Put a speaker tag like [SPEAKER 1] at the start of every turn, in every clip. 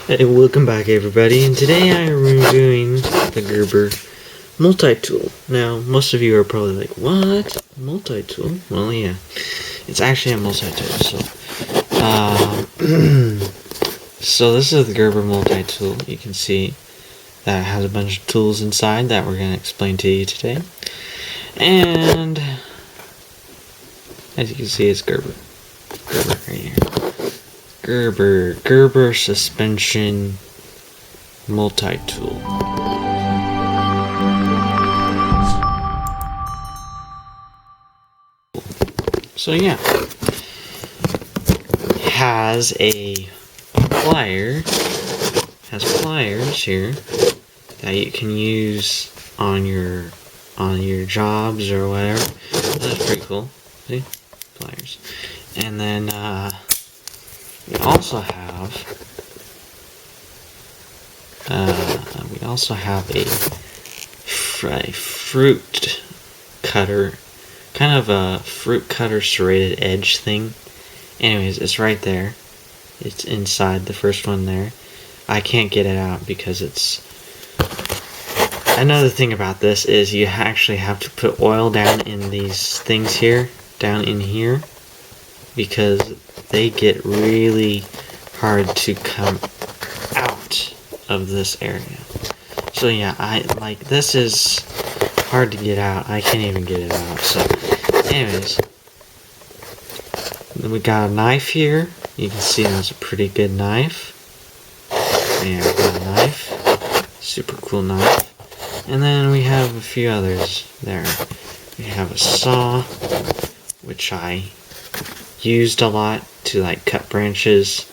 [SPEAKER 1] Hey, welcome back everybody, and today I am reviewing the Gerber multi-tool. Now, most of you are probably like, what? Multi-tool? Well, yeah. It's actually a multi-tool, so this is the Gerber multi-tool. You can see that it has a bunch of tools inside that we're going to explain to you today. And as you can see, it's Gerber. Gerber right here. Gerber suspension multi-tool. So yeah, has pliers here that you can use on your jobs or whatever. That's pretty cool. See, pliers, and then we also have a fruit cutter, kind of a fruit cutter serrated edge thing. Anyways, it's right there. It's inside the first one there. I can't get it out because it's... Another thing about this is you actually have to put oil down in these things here, down in here, because they get really hard to come out of this area. So yeah, this is hard to get out. I can't even get it out. So anyways, then we got a knife here. You can see that's a pretty good knife. Yeah, we got a knife. Super cool knife. And then we have a few others there. We have a saw, which I used a lot to like cut branches.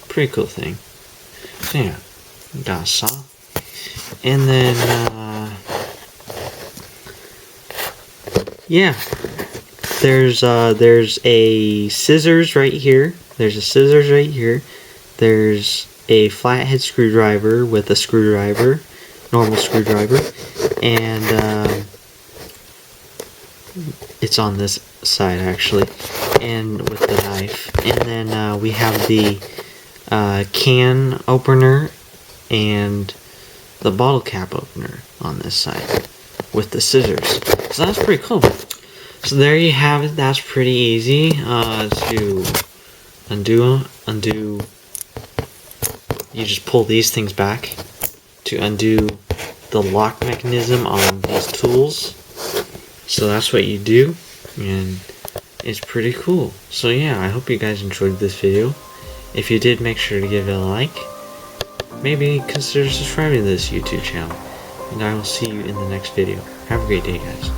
[SPEAKER 1] Pretty cool thing. So yeah, got a saw. And then yeah, there's a scissors right here. There's a scissors right here. There's a flathead screwdriver with a screwdriver, normal screwdriver, and it's on this side actually, and with the knife. And then we have the can opener and the bottle cap opener on this side with the scissors. So that's pretty cool. So there you have it. That's pretty easy to undo. You just pull these things back to undo the lock mechanism on these tools. So that's what you do, and it's pretty cool. So yeah, I hope you guys enjoyed this video. If you did, make sure to give it a like. Maybe consider subscribing to this YouTube channel. And I will see you in the next video. Have a great day, guys.